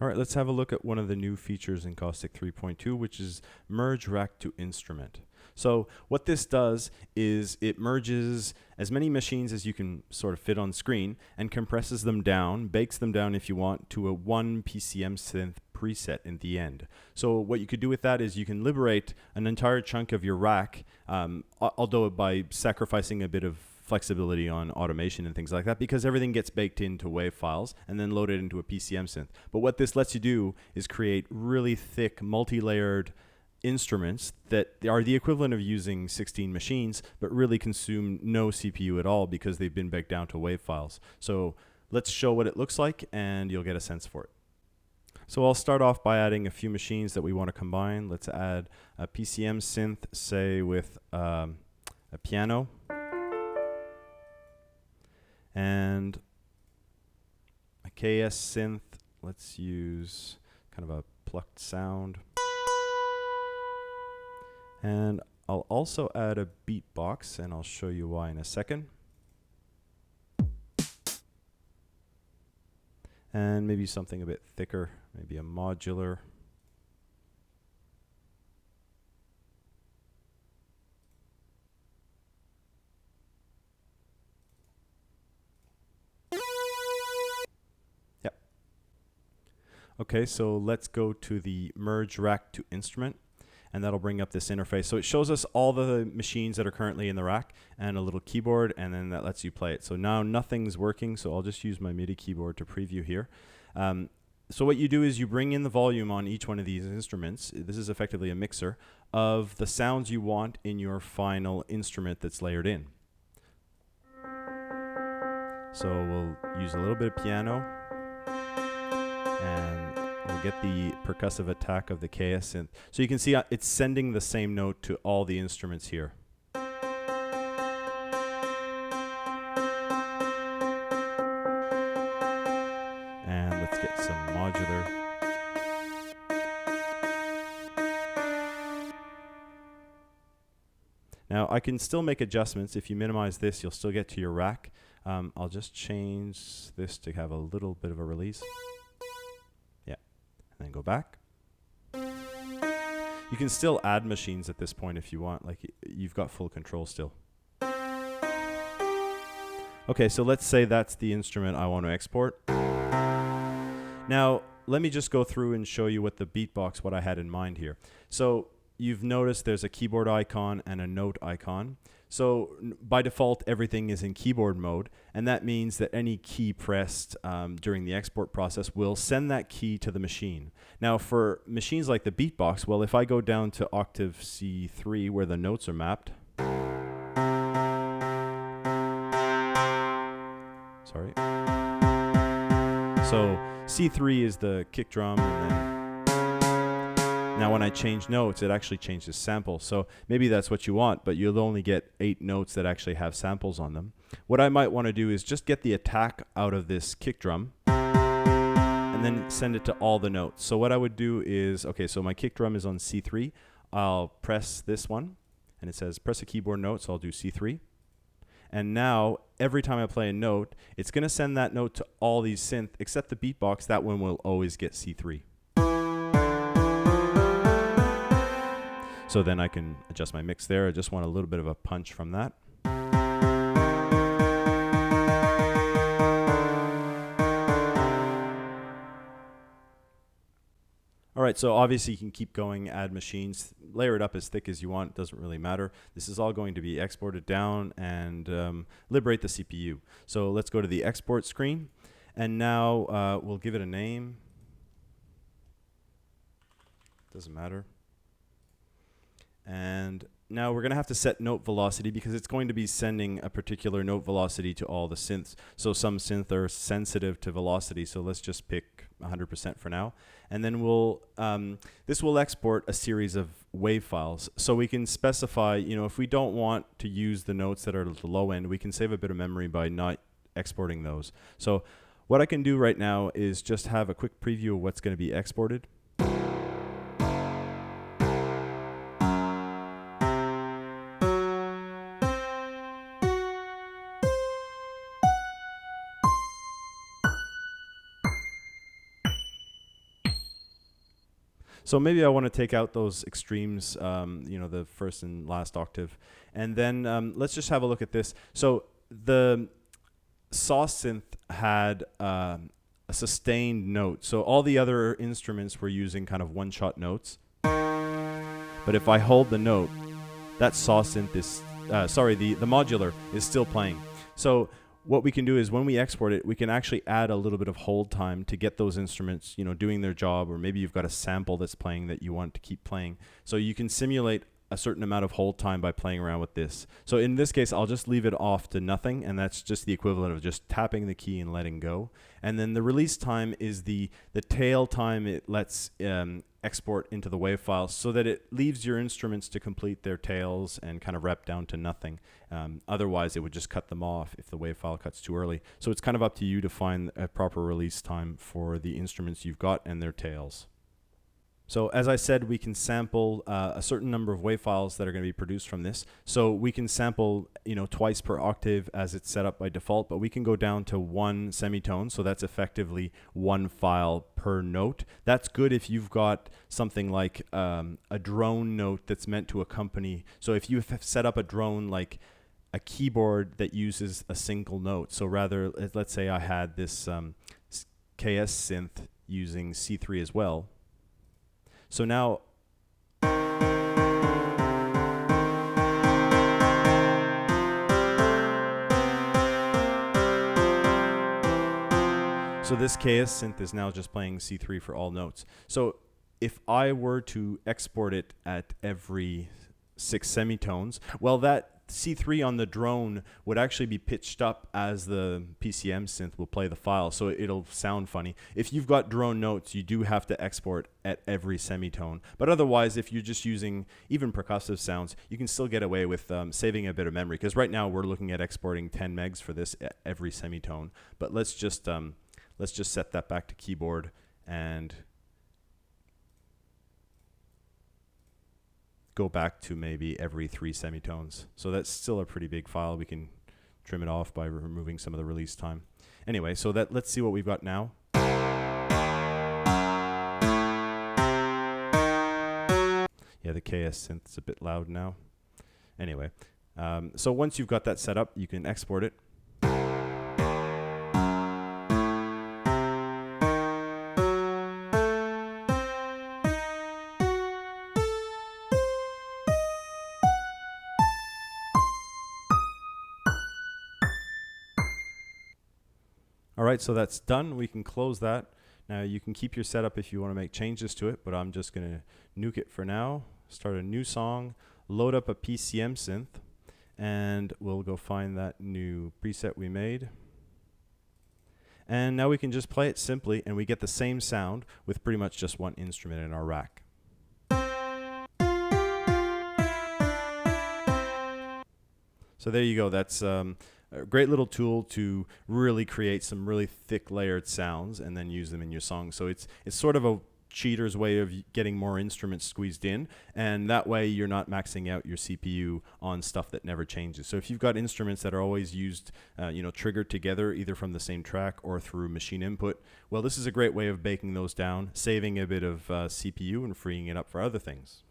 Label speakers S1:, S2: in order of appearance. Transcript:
S1: All right, let's have a look at one of the new features in Caustic 3.2, which is merge rack to instrument. So what this does is it merges as many machines as you can sort of fit on screen and compresses them down, bakes them down if you want, to a one PCM synth preset in the end. So what you could do with that is you can liberate an entire chunk of your rack, although by sacrificing a bit of flexibility on automation and things like that, because everything gets baked into WAV files and then loaded into a PCM synth. But what this lets you do is create really thick, multi-layered instruments that are the equivalent of using 16 machines, but really consume no CPU at all because they've been baked down to WAV files. So let's show what it looks like and you'll get a sense for it. So I'll start off by adding a few machines that we want to combine. Let's add a PCM synth, say with a piano, and a KS synth. Let's use kind of a plucked sound. And I'll also add a beatbox, and I'll show you why in a second. And maybe something a bit thicker, maybe a modular. Yep. Okay, so let's go to the merge rack to instrument, and that'll bring up this interface. So it shows us all the machines that are currently in the rack and a little keyboard, and then that lets you play it. So now nothing's working, so I'll just use my MIDI keyboard to preview here. So what you do is you bring in the volume on each one of these instruments. This is effectively a mixer of the sounds you want in your final instrument that's layered in. So we'll use a little bit of piano, and we'll get the percussive attack of the KS synth. So you can see it's sending the same note to all the instruments here. And let's get some modular. Now I can still make adjustments. If you minimize this, you'll still get to your rack. I'll just change this to have a little bit of a release. Yeah, and then go back. You can still add machines at this point if you want, like you've got full control still. Okay, so let's say that's the instrument I want to export. Now, let me just go through and show you what the beatbox, what I had in mind here. So you've noticed there's a keyboard icon and a note icon. So by default, everything is in keyboard mode, and that means that any key pressed during the export process will send that key to the machine. Now, for machines like the beatbox, well, if I go down to octave C3 where the notes are mapped, sorry. So C3 is the kick drum, and then now when I change notes, it actually changes samples. So maybe that's what you want, but you'll only get 8 notes that actually have samples on them. What I might want to do is just get the attack out of this kick drum and then send it to all the notes. So what I would do is, okay, so my kick drum is on C3. I'll press this one, and it says press a keyboard note, so I'll do C3. And now, every time I play a note, it's going to send that note to all these synth, except the beatbox. That one will always get C3. So then I can adjust my mix there. I just want a little bit of a punch from that. All right, so obviously you can keep going, add machines, layer it up as thick as you want, doesn't really matter. This is all going to be exported down and liberate the CPU. So let's go to the export screen, and now we'll give it a name. Doesn't matter. And now we're going to have to set note velocity because it's going to be sending a particular note velocity to all the synths. So some synths are sensitive to velocity, so let's just pick 100% for now. And then we'll this will export a series of WAV files. So we can specify, you know, if we don't want to use the notes that are at the low end, we can save a bit of memory by not exporting those. So what I can do right now is just have a quick preview of what's going to be exported. So maybe I want to take out those extremes, the first and last octave. And then let's just have a look at this. So the SawSynth had a sustained note. So all the other instruments were using kind of one-shot notes. But if I hold the note, that SawSynth is, the modular is still playing. So what we can do is when we export it, we can actually add a little bit of hold time to get those instruments, doing their job, or maybe you've got a sample that's playing that you want to keep playing. So you can simulate a certain amount of hold time by playing around with this. So in this case, I'll just leave it off to nothing, and that's just the equivalent of just tapping the key and letting go. And then the release time is the tail time it lets export into the WAV file, so that it leaves your instruments to complete their tails and kind of rep down to nothing. Otherwise, it would just cut them off if the WAV file cuts too early. So it's kind of up to you to find a proper release time for the instruments you've got and their tails. So as I said, we can sample a certain number of WAV files that are going to be produced from this. So we can sample, twice per octave as it's set up by default, but we can go down to 1 semitone. So that's effectively 1 file per note. That's good if you've got something like a drone note that's meant to accompany. So if you have set up a drone like a keyboard that uses a single note. So rather, let's say I had this KS synth using C3 as well. So now, so this KS synth is now just playing C3 for all notes. So if I were to export it at every 6 semitones, well, that C3 on the drone would actually be pitched up as the PCM synth will play the file, so it'll sound funny. If you've got drone notes, you do have to export at every semitone. But otherwise, if you're just using even percussive sounds, you can still get away with saving a bit of memory. Because right now we're looking at exporting 10 megs for this at every semitone. But let's just set that back to keyboard and go back to maybe every 3 semitones. So that's still a pretty big file. We can trim it off by removing some of the release time. Anyway, so let's see what we've got now. Yeah, the KS synth is a bit loud now. Anyway, so once you've got that set up, you can export it. All right, so that's done. We can close that. Now you can keep your setup if you want to make changes to it, but I'm just going to nuke it for now. Start a new song, load up a PCM synth, and we'll go find that new preset we made. And now we can just play it simply, and we get the same sound with pretty much just one instrument in our rack. So there you go. That's a great little tool to really create some really thick layered sounds and then use them in your song. So it's sort of a cheater's way of getting more instruments squeezed in, and that way you're not maxing out your CPU on stuff that never changes. So if you've got instruments that are always used, triggered together either from the same track or through machine input, well, this is a great way of baking those down, saving a bit of CPU and freeing it up for other things.